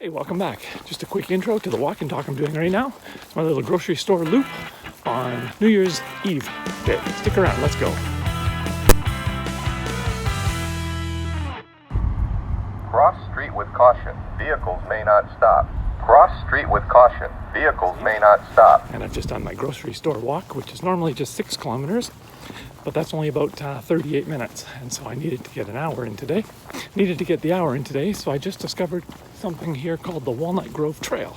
Hey, welcome back. Just a quick intro to the walk and talk I'm doing right now. It's my little grocery store loop on New Year's Eve day. Stick around, let's go. Cross street with caution. Vehicles may not stop. Cross street with caution. Vehicles may not stop. And I've just done my grocery store walk, which is normally just 6 kilometers, but that's only about 38 minutes. And so I needed to get an hour in today. Needed to get the hour in today, so I just discovered something here called the Walnut Grove Trail.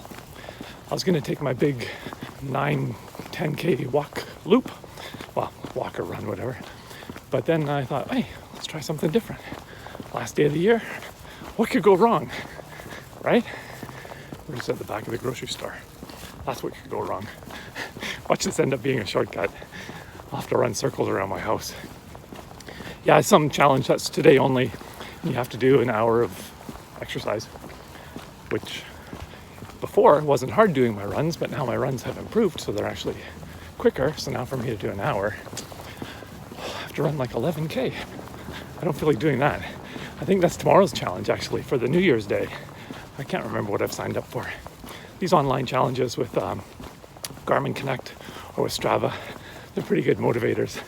I was going to take my big 10K walk loop, well, walk or run, whatever. But then I thought, hey, let's try something different. Last day of the year, what could go wrong, right? We're just at the back of the grocery store. That's what could go wrong. Watch this end up being a shortcut. I'll have to run circles around my house. Yeah, some challenge that's today only. You have to do an hour of exercise, which before wasn't hard doing my runs, but now my runs have improved, so they're actually quicker. So now for me to do an hour, I have to run like 11K. I don't feel like doing that. I think that's tomorrow's challenge, actually, for the New Year's Day. I can't remember what I've signed up for. These online challenges with Garmin Connect or with Strava, they're pretty good motivators.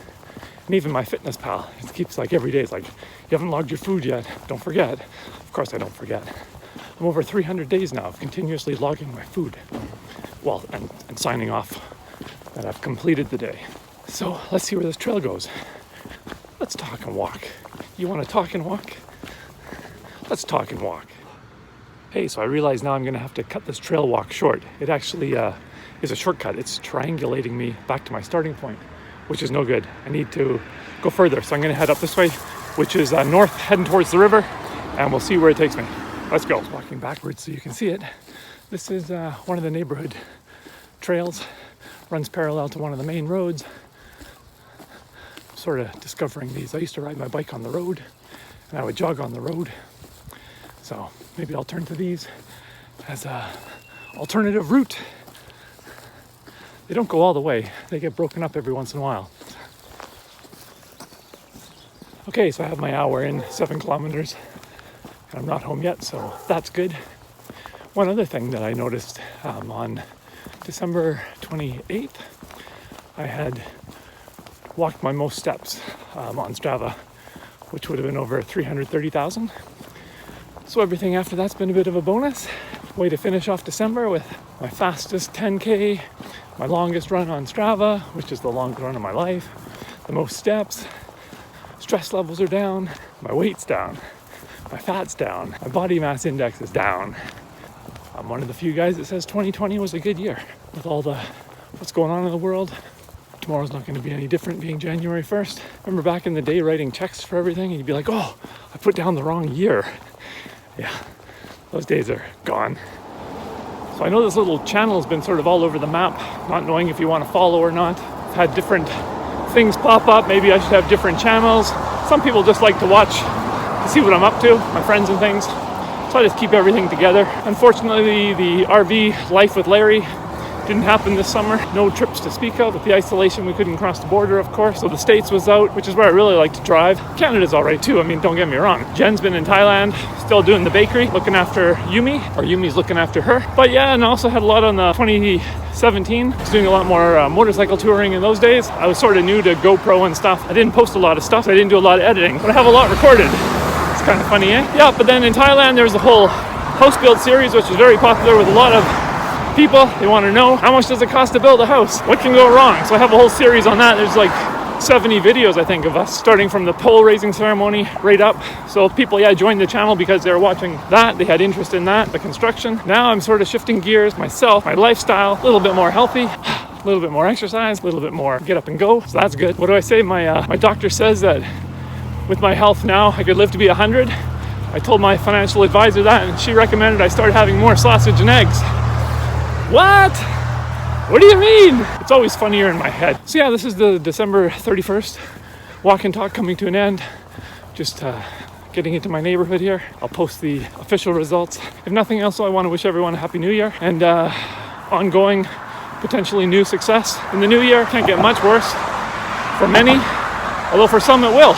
And even my fitness pal, it keeps like every day, it's like, you haven't logged your food yet, don't forget. Of course I don't forget. I'm over 300 days now of continuously logging my food. Well, and signing off that I've completed the day. So let's see where this trail goes. Let's talk and walk. You want to talk and walk? Let's talk and walk. Hey, so I realize now I'm going to have to cut this trail walk short. It actually is a shortcut. It's triangulating me back to my starting point, which is no good. I need to go further. So I'm going to head up this way, which is north, heading towards the river, and we'll see where it takes me. Let's go. Walking backwards so you can see it. This is one of the neighborhood trails. Runs parallel to one of the main roads. Sort of discovering these. I used to ride my bike on the road, and I would jog on the road. So maybe I'll turn to these as a alternative route. They don't go all the way. They get broken up every once in a while. Okay, so I have my hour in 7 kilometers. I'm not home yet, so that's good. One other thing that I noticed on December 28th, I had walked my most steps on Strava, which would have been over 330,000. So everything after that's been a bit of a bonus. Way to finish off December with my fastest 10K, my longest run on Strava, which is the longest run of my life, the most steps, stress levels are down, my weight's down, my fat's down, my body mass index is down. I'm one of the few guys that says 2020 was a good year with all the what's going on in the world. Tomorrow's not going to be any different, being January 1st. Remember back in the day writing checks for everything and you'd be like, oh, I put down the wrong year. Yeah, those days are gone. So I know this little channel has been sort of all over the map, not knowing if you want to follow or not. I've had different things pop up. Maybe I should have different channels. Some people just like to watch to see what I'm up to, my friends and things. So I just keep everything together. Unfortunately, the RV life with Larry didn't happen this summer. No trips to speak of. With the isolation, we couldn't cross the border, of course. So the States was out, which is where I really like to drive. Canada's all right too. I mean, don't get me wrong. Jen's been in Thailand, still doing the bakery, looking after Yumi, or Yumi's looking after her. But yeah, and I also had a lot on the 2017. I was doing a lot more motorcycle touring in those days. I was sort of new to GoPro and stuff. I didn't post a lot of stuff. So I didn't do a lot of editing, but I have a lot recorded. It's kind of funny, eh? Yeah, but then in Thailand, there's a whole house build series, which is very popular with a lot of people. They want to know, how much does it cost to build a house? What can go wrong? So I have a whole series on that. There's like 70 videos, I think, of us, starting from the pole raising ceremony right up. So people, joined the channel because they were watching that. They had interest in that, the construction. Now I'm sort of shifting gears myself, my lifestyle, a little bit more healthy, a little bit more exercise, a little bit more get up and go. So that's good. What do I say? My doctor says that with my health now, I could live to be 100. I told my financial advisor that, and she recommended I start having more sausage and eggs. What? What do you mean? It's always funnier in my head. So yeah, this is the December 31st walk and talk coming to an end. Just getting into my neighborhood here. I'll post the official results. If nothing else, I want to wish everyone a happy new year and ongoing, potentially new success in the new year. Can't get much worse for many, although for some it will.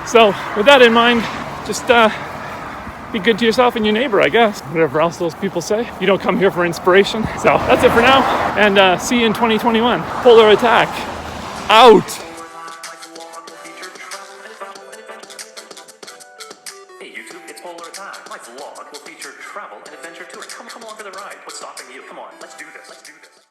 So with that in mind, just be good to yourself and your neighbor, I guess. Whatever else those people say. You don't come here for inspiration. So that's it for now, and see you in 2021. Polar Attack, out! Hey YouTube, it's Polar Attack. My vlog will feature travel and adventure touring. Come along for the ride. What's stopping you? Come on, let's do this.